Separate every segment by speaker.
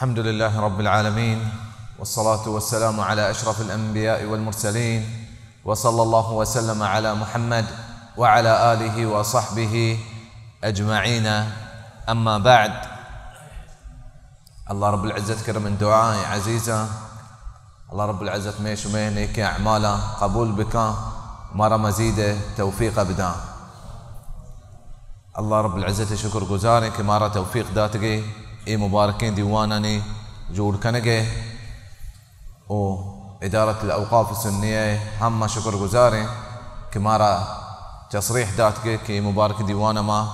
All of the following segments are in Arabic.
Speaker 1: الحمد لله رب العالمين، والصلاة والسلام على أشرف الأنبياء والمرسلين، وصلى الله وسلم على محمد وعلى آله وصحبه أجمعين. أما بعد، الله رب العزة كرم من دعائي عزيزة. الله رب العزة ميش ومينك أعماله قبول بك مرة مزيدة توفيق بدا. الله رب العزة شكر گزاري که مرة توفيق داتگي اي مباركين ديواناني جور كنگه و إدارة الأوقاف السنية هم شكر گزاري که مرة تصريح داتگي كي مبارك ديوانا ما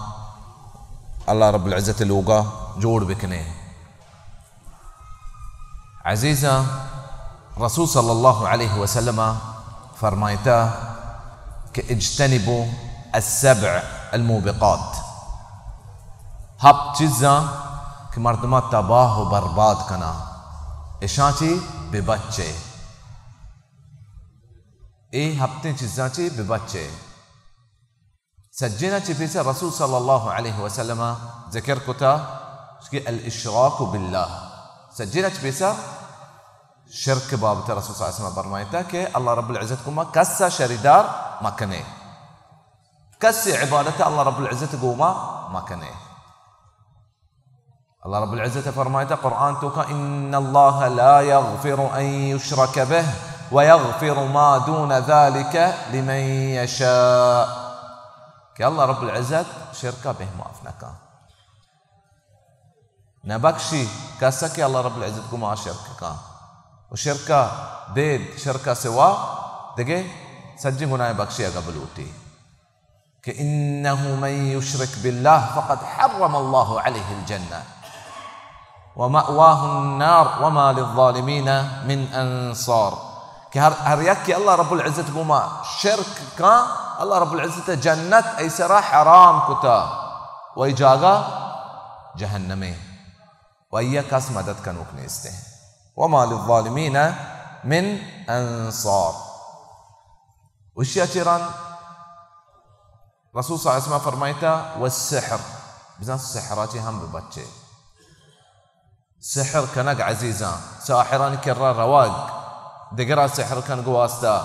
Speaker 1: الله رب العزة الوقا جور بكنه. عزيزة، رسول صلى الله عليه وسلم فرمايته كاجتنبوا السبع الموبقات. هب چیزا که مردم تباه و برباد کنا اشاچی ببچه ای هبتين چیزا چی ببچه سجنا چی پیش رسول صلی الله علیه وسلم ذکر کتا الاشراك بالله. سجنا چی پیش شرك بابت رسول صلى الله عليه وسلم برمایتا که الله رب العزة كما كسا شريدار ما كنه، كسي عبادته الله رب العزة قوما ما كنه. الله رب العزة فرمایتا قرآن توكا إن الله لا يغفر أن يشرك به ويغفر ما دون ذلك لمن يشاء. كي الله رب العزة شركة به ما أفنكا نبكشي كسا الله رب العزة كما شركة وشركة ديد شركة سوا دقي سجي هنا بكشي قبلوتي كإنه من يشرك بالله فقد حرم الله عليه الجنة ومأواه النار وما للظالمين من أنصار. كهريك الله رب العزة بما شرك كان الله رب العزة جنة أي سرا حرام كتا ويجاغا جهنمي وإياك اسمدت كانوك نيسته وما للظالمين من أنصار. والشيطان رسول صلى الله عليه وسلم فرمايته والسحر بزاف السحرات هم ببتشي سحر كنق عزيزان ساحران كرر رواق دقرا سحر كان قواستا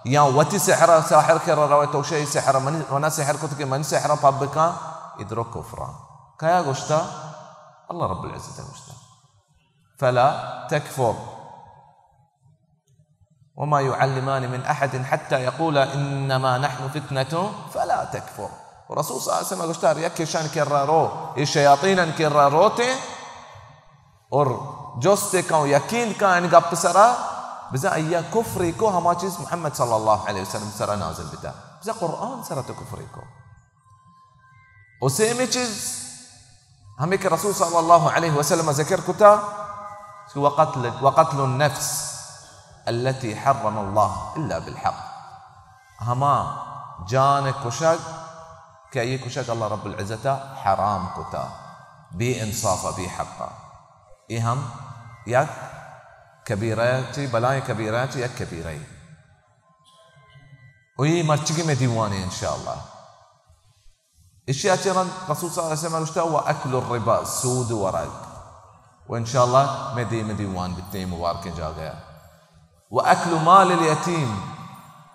Speaker 1: يا وتي سحر ساحر كرر رواق توشي سحر من وانا سحر كتك من سحر بابكا يدرك كفرا كيا غشتا الله رب العزة غشتا فلا تكفر وما يعلمان من أحد حتى يقول إنما نحن فتنة فلا تكفر. ورسول صلى الله عليه وسلم قشتار يكشان كرارو الشياطين كراروتي اور جوستي كان يكين كان قب سرا بزا أيا كفريكو هما چیز محمد صلى الله عليه وسلم سرا نازل بتا بزا قرآن سرا تو كفريكو وسيمي چیز همي كرسول صلى الله عليه وسلم ذكر كتا وقتل النفس التي حرم الله إلا بالحق. هما جان كشك كأي كشك الله رب العزة حرام كتا بإنصاف بحقا إهم يك كبيراتي بلاي كبيراتي يك كبيري وهي مرتقي مديواني إن شاء الله. الشيء أتيرا رسول صلى الله عليه وسلم هو أكل الربا سود ورق وإن شاء الله مديوان بالتين مبارك جاغيا. وأكل مال اليتيم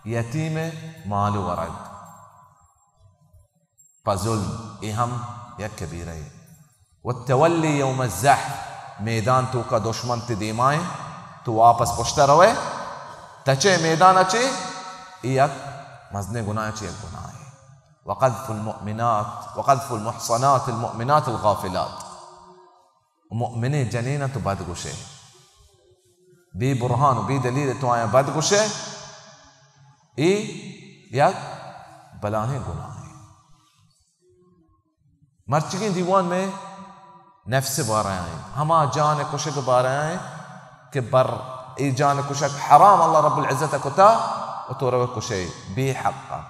Speaker 1: يتيمة مال ورق فظلم إهم يك كبيري. والتولي يوم الزحف ميدان تو کا دشمن تی دیمائیں تو واپس پشتا روے تچے میدان اچے ایک مزنے گناہ چے گناہ. وقذف المؤمنات وقذف المحصنات المؤمنات الغافلات مؤمنی جنینہ تو بد گوشے بی برهان و بی دلیل تو آیا بد گوشے ای یک بلاہیں گناہ. مرچگین دیوان میں نفس بارائیں ہما جان کشک بارائیں کہ بر ای جان کشک حرام الله رب العزة کتا و تو رو کشے بی حقا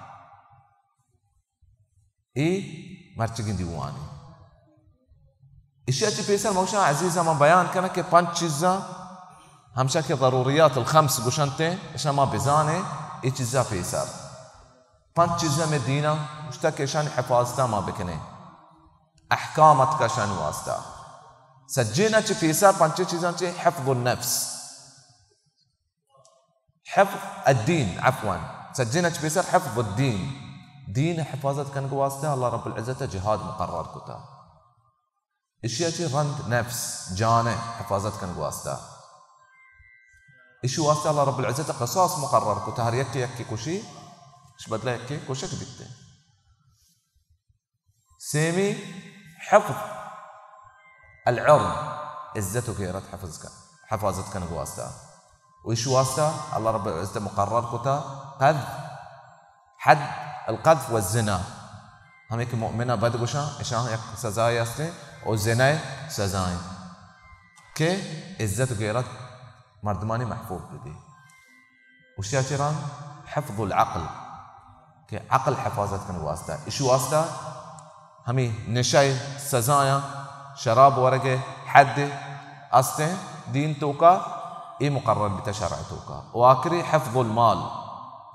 Speaker 1: ای مرچگین دیوانی. اشیاء چی پیسر موشا عزیزہ ما بیان کرنا کہ 5 چیزاں ہمشا کہ ضروریات الخمس گوشنتے اشنا ما بزانے ای چیزاں پیسر 5 چیزاں میں دینا مشتا کہ اشان حفاظتا ما بکنے احکامت کا شان واسطہ सज्जेना च फीसा पंच चीज़ां च हिफ्ज़ नफ्स हिफ्ज़ अद्दीन अफ़वन सज्जेना च फीसा हिफ्ज़ अद्दीन दीन हिफाजत करने के वास्ते अल्लाह रब्बुल इज़्ज़त जिहाद मुकर्रर कुता इशिया च रंद नफ्स जान हिफाजत करने के वास्ते इशु वास्ते अल्लाह रब्बुल इज़्ज़त क़सास मुकर्रर कुता हर यक्की कुशी इश बदला यक्की कुशक दिखते सेमी हिफ्ज़ العرض عزته غيرت حفاظت كان واسطة وإيش واسطة الله رب العزة مقرر كتا قذف حد القذف والزنا هم هيك مؤمنة بدقشة إيشان يك سزايا است والزنا سزاين كي عزته غيرت مردماني محفوظ بدي وش ياتيران حفظ العقل كي عقل حفاظت كان واسطة إيش واسطة همي نشاي سزايا شراب ورقه حد أسته دين توكا إيه مقرر بتشرع توكا وآخري حفظ المال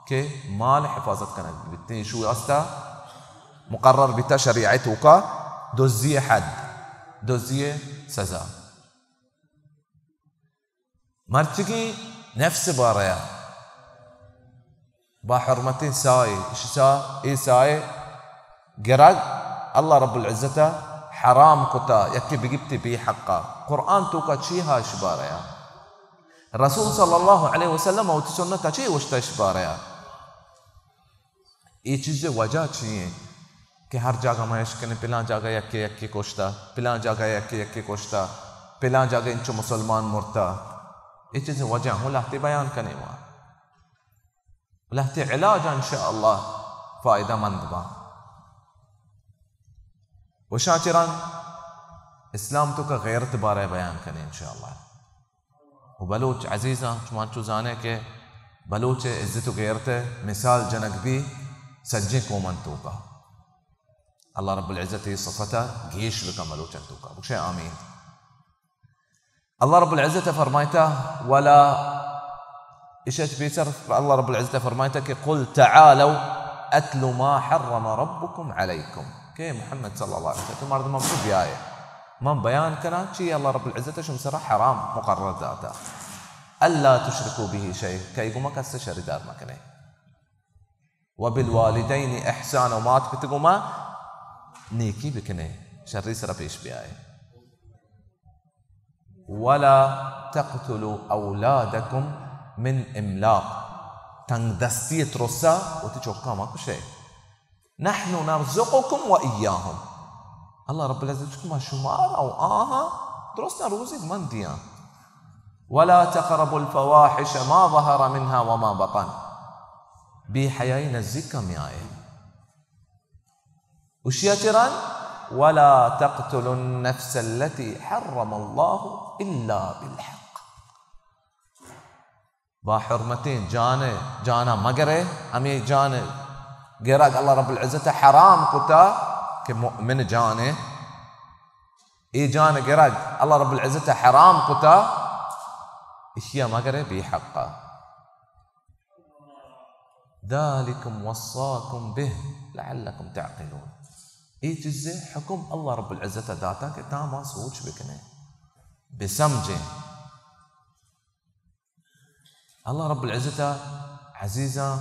Speaker 1: كي مال حفاظت كانت بالتين شو أسته مقرر بتشريع توكا دوزية حد دوزية سزا مرتقي نفس باريا بحرمتين ساي إيش سا إيه ساي جراد الله رب العزة حرام كتا يكي بجبتي بي حقا قرآن توكا شيها شباريا الرسول صلى الله عليه وسلم وتسنة شيء وشتا شباريا ये चीज़ें वजह चाहिए कि हर जगह मैं इसके पिला जगह यक्के कोश्ता पिला जगह यक्के कोश्ता पिला जगह इंचो मुसलमान मुर्ता ये चीज़ें वजह हो लाते बयान करने वाला लाते इलाज इंशाअल्लाह फ़ायदा मंद बा वशाचिरान इस्लाम तो का गैरत बारे बयान करें इंशाअल्लाह वो बलूच अजीज़ा चुमाचू जाने के बलूच इज़्ज़त गैरत मिसाल जनक भी सज्जे कोमन तो का अल्लाह रब्बुल इज़्ज़त सफ़ता गेश बका बलूच तो का बुशे आमीन अल्लाह रब्बुल इज़्ज़त फरमाइता वला इशच बेसर अल्लाह रब्बुल इज़्ज़त फरमाइता कि कुल तआलू अतलु मा हर्रम रब्बुकुम अलैकुम के मोहम्मद सल्लल्लाहु अलैहि वसल्लम मर्द ममसू बियाए मम बयान करा ची अल्लाह रब्बुल इज़्ज़त शुम सरा हराम मुकर्रर दाता अल्ला तुशरिकू बिही शै कई गुमा कस्से शरीदार मकने वबिल वालिदैन इहसान मात पितगुमा नेकी बिकने शर्री सरा पेश बियाए वला तक़तुलू औलादकुम मिन इमलाक तंग दस्तियत रोसा वती चौका मा कुछ है نحن نرزقكم وإياهم الله رب العزة ما شمار أو درسنا روزك من ديان ولا تقربوا الفواحش ما ظهر منها وما بطن بحياين الزكا مياه وشياتران ولا تقتلوا النفس التي حرم الله إلا بالحق بحرمتين جانا مقره أمي جانه غيرك الله رب العزة حرام كتا كمؤمن جانه إيه جانه غيرك الله رب العزة حرام كتا إشياء ما قرأ بحقه ذلكم وصاكم به لعلكم تعقلون إيه جزء حكم الله رب العزة داتا كتا ما سوچ بكنه بسمجه الله رب العزة عزيزة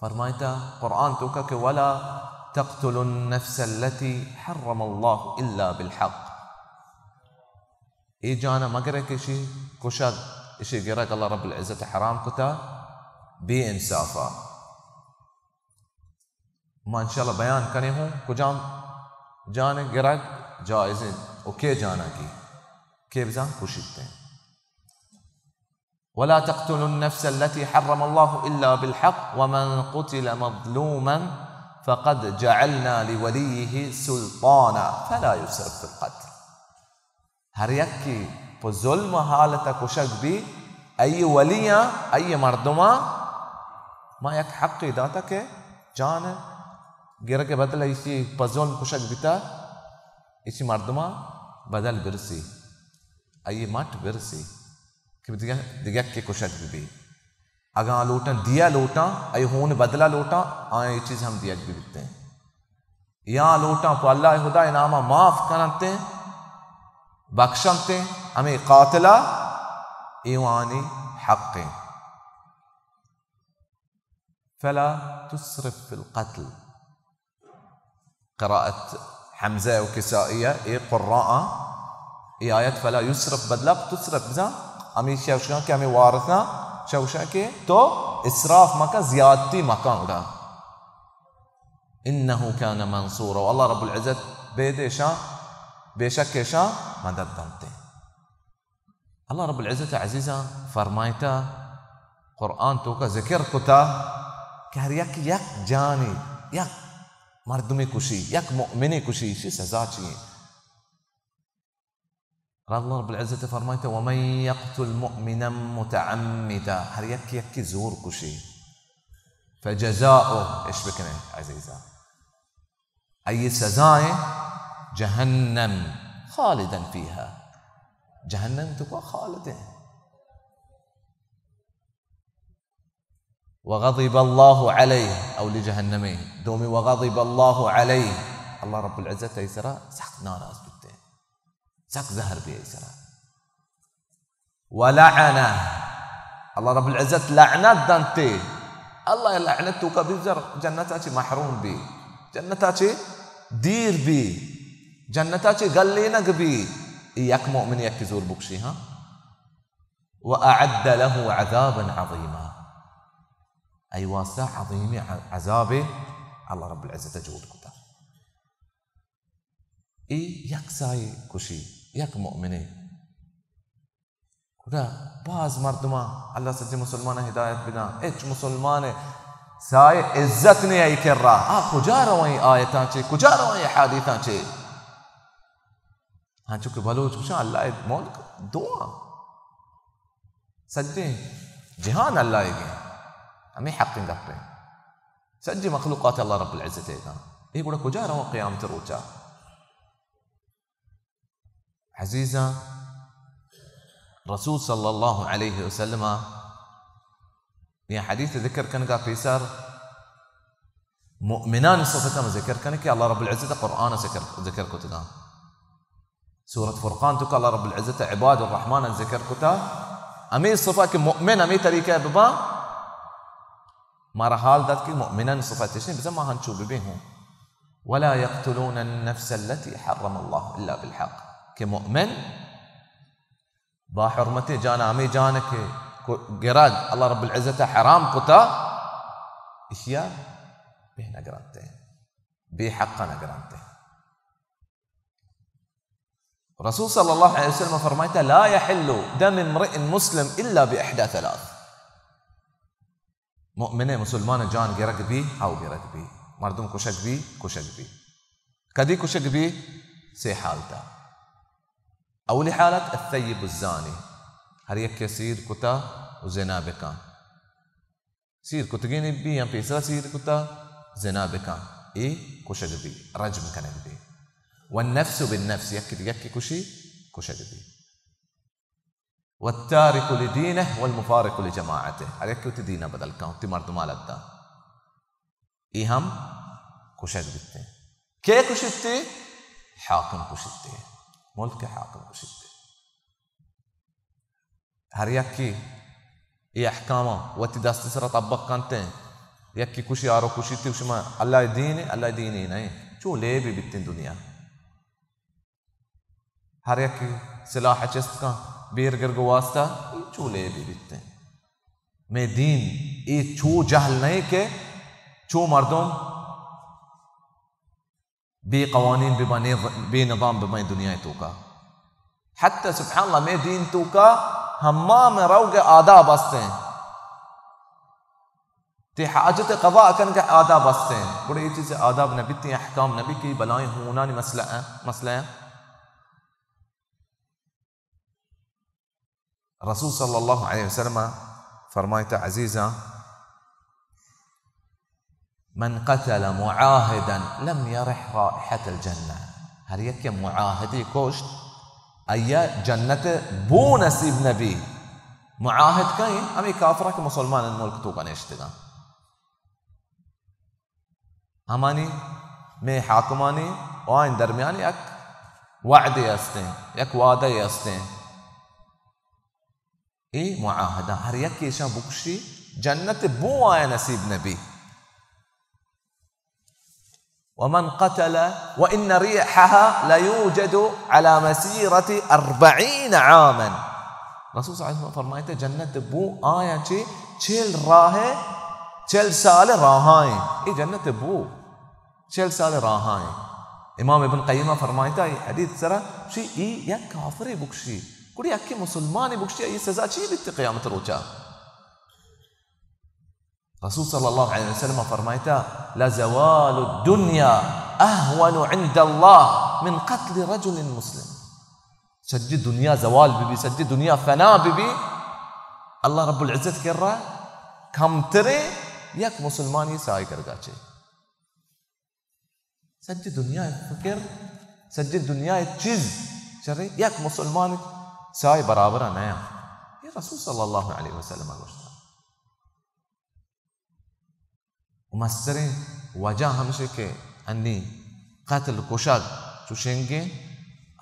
Speaker 1: فرمايتا قرآن توكا ولا تقتلوا النفس التي حرم الله إلا بالحق إيه جانا ما قرأ شيء كشاد إشي قرأ الله رب العزة حرام كتا بإنصافا ما إن شاء الله بيان كنه هو كجام جانا قرأ جائزين وكي جانا كي بزان كشيتين ولا تقتلوا النفس التي حرم الله إلا بالحق ومن قتل مظلوما فقد جعلنا لوليه سلطانا فلا يسرف في القتل هر يكي بظلم حالة كشك بي أي وليا أي مردما ما يك حق داتك جان غير के बदले इसी पजोन कुशक बिता इसी मर्दमा बदल बिरसी अये मट बिरसी कि दिया के कुशक भी अगर लोटा दिया लोटा अये होने बदला लोटा आए ये चीज़ हम दिया भी बिकते हैं या लोटा तो अल्लाह खुदा इनामा माफ करते بخشنتے امی قاتلہ ایوانی حقی فلا تسرف في القتل. قراءة حمزة وكسائية قراءة آيات فلا يسرف بدلا تسرف بزا امی شوشان کے امی وارثنا شوشان کے تو اسراف مکا زیادتی مکان اڑا. انه كان منصورا والله رب العزت بيدشا بشك شا مدد دانتے. الله رب العزت عزيزا فرمایتا قرآن تو کا ذکر کتا کہ ہر یک جانی یک مردمی کشی یک مؤمنی کشی شی سزا چیئے. الله رب العزت فرمایتا ومن يقتل مؤمنا متعمدا ہر یک زور کشی فجزاؤه ايش بكنا عزيزا اي سزائے جهنم خالدا فيها جهنم تكون خالدة. وغضب الله عليه أو لجهنمين دومي وغضب الله عليه الله رب العزة يسرى سحق ناراز بده سحق زهر بيه يسرى ولعنه الله رب العزة لعنات دانتي الله لعنتك بزر جنتك محروم بي جنتك دير بي جنتك قلينك بي يك مؤمن يك زور بكشيها وأعد له عذابا عظيما أي واسع عظيم عذابه الله رب العزة جود كتر يك ساي كشي يك مؤمني كذا باز مردما الله سجى مسلمان هداية بنا إيش مسلمان ساي عزتني أي كرة كجارة وين آياتان شيء كجارة وين حديثان شيء हाँ चुके बलोच कुछ अल्लाह मौत दुआ सज्जे जहान अल्लाह के हमें हक़ करते हैं सज्जे मखलूक़ात अल्लाह रब्बुल इज़्ज़त का ये बड़ा कुजारा हो क़यामत रोचा. अज़ीज़ा रसूल सल्लल्लाहु अलैहि वसल्लम ये हदीस ذكر करने का फीसर मुअमिनान सिफ़त में ذكر करने के अल्लाह रब्बुल इज़्ज़त क़ुरआन से ذكر को तगा سورة فرقان تك الله رب العزة عباد الرحمن الذكر كتا أمي صفات مؤمن أمي طريقة ببا ما رحال ذات كي مؤمنا صفات تشين بس ما هنشوف بهم ولا يقتلون النفس التي حرم الله إلا بالحق كمؤمن با حرمتي جانا أمي جانك قراد الله رب العزة حرام كتا إشياء بهنا قرانته بحقنا قرانته. رسول صلى الله عليه وسلم فرمایتا لا يحل دم امرئ مسلم إلا بإحدى ثلاث. مؤمنه مسلمان جان گرگ بھی او گرگ بھی مردم کشک بھی کدی کشک بھی سے حالتا. اول حالت الثيب الزاني ہر یک کے سیر کتا زنا بکان سیر کتگین بھی یا پیسرا سیر کتا زنا بکان ای کشک بھی رجم کنگ بھی. والنفس بالنفس يكي كشك بي. والتارك لدينه والمفارق لجماعته هل يكي تدينه بدل كان تمرد مالك هم كشك بيته كي كشكتي حاكم كشكتي ملك حاكم كشكتي هر يكي احكامه وتداس تسرى طبق كانتين يكي كشي عارو كشكتي وشما الله يديني नहीं شو ليه بيتين دنيا हर एक सिलाह चस्त का बीर गिर वास्ता चूले भी बिकते हैं मैं दीन ये छू जहल नहीं के छू मर्दों बे कवानीन बे निज़ाम बे दुनिया तो का हत्ता सुब्हान अल्लाह मैं दीन तो का हम्मा में रहोगे आदाब बसते हैं ते हाजत क़ज़ा कन के आदाब बसते हैं बड़े ये चीज़ें आदाब नबी ते अहकाम नबी की बलाएं होना नहीं मसला है. रसूल सल्लल्लाहु अलैहि वसल्लम फरमाता अज़ीज़ा मन क़तल मुआहिदन लम यरिह राइहतल जन्नह हर एक मुआहिदी कोश्त अय्या जन्नत बो नसीब नबी मुआहिद कहीं हमें काफरा के मुसलमान मुल्क तो का नेश्तगा हमानी में हाकमानी और दरमियान एक وعده هستن یک وعده هستن ای معاهده هر یکیشان بکشی جنت بو آیا نصیب نبی ومن قتل وإن ريحها ليوجد على مسيرة 40 عاما رسول صلی اللہ علیہ وسلم فرمائے جنت بو آیا چی 40 سال راہائیں یہ جنت بو 40 سال راہائیں امام ابن قیمہ فرمائے تھا یہ حدیث سرا شی یک کافر بکشی کوئی اکی مسلمان بکشی یہ سزا چی بیت قیامت روچا رسول صلی اللہ علیہ وسلم فرمائے تھا لزوال الدنيا اهون عند الله من قتل رجل مسلم سجی دنیا زوال بھی سجی دنیا فنا بھی اللہ رب العزت کر رہا ہے کم ترے یک مسلمانی سائے کر گا چھے سجی دنیا فکر سجی دنیا چیز چرے یک مسلمان سائے برابر نیا یہ رسول صلی اللہ علیہ وسلم گوشتا ومسترین وجہ ہمشہ کہ انی قتل کشاد چوشنگے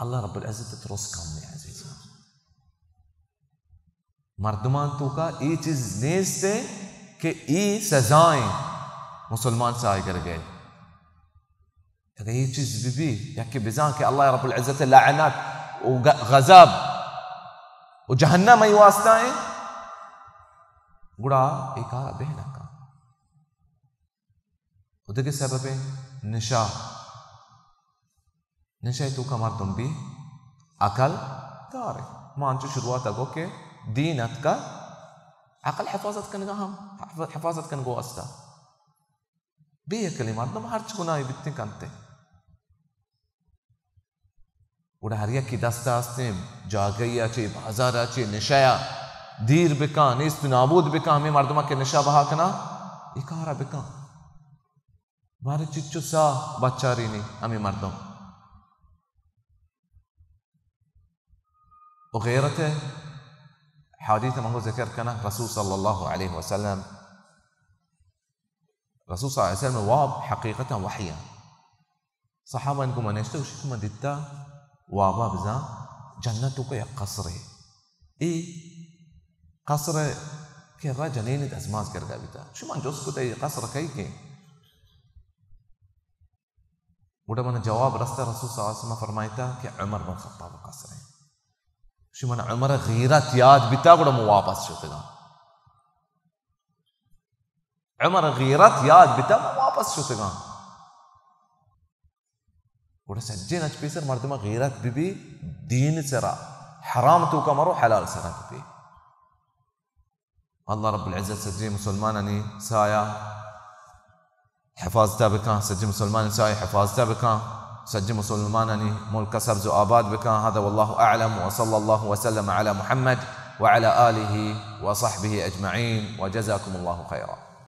Speaker 1: اللہ رب العزت تروس کام میں عزیز مردمان تو کا یہ چیز نیستے کہ یہ سزائیں مسلمان سے آئے کر گئے اگر یہ چیز بھی یا کہ بزان کہ اللہ رب العزت لعنت و غضب و جہنم ای واسطہ ہیں گڑا ایک آرہ بہنہ کا و دیکھ سبب نشا نشای تو کا مردم بھی عقل دارے مانچو شروعات اگو کہ دینت کا عقل حفاظت کنگا ہم حفاظت کنگو استا بھی اکلی مردم ہر چکنائی بیتنے کنتے گوڑا ہر یکی دستا ہستے جاگئی آچے بازار آچے نشایا دیر بکان نیست نابود بکان ہمیں مردمہ کے نشا بہا کنا اکارا بکان بارے چچو سا بچاری نہیں ہمیں مردم وغيرته حديث ما هو ذكر كان رسول صلى الله عليه وسلم رسول صلى الله عليه وسلم واب حقيقة وحيا صحابة انكم نشتو شكما ديتا وابا بزا جنتك يا قصر اي قصر كي الرجلين ازماز كرقا بيتا شو من جوز كتا قصر كي وده من جواب رسول رسول صلى الله عليه وسلم فرمايتا كي عمر بن الخطاب قصر شو من عمر غيرت ياد بتا قد موابس شو تغا عمر غيرت ياد بتا موابس شو تغا قد سجين اج بيسر مردما غيرت بي دين سرا حرام تو كمرو حلال سرا بي الله رب العزة سجين مسلمانني سايا حفاظتا بكان سجين مسلمان سايا حفاظتا بكان سجل مسلمانني ملك سبز آباد بكان هذا والله أعلم وصلى الله وسلم على محمد وعلى آله وصحبه أجمعين وجزاكم الله خيرا.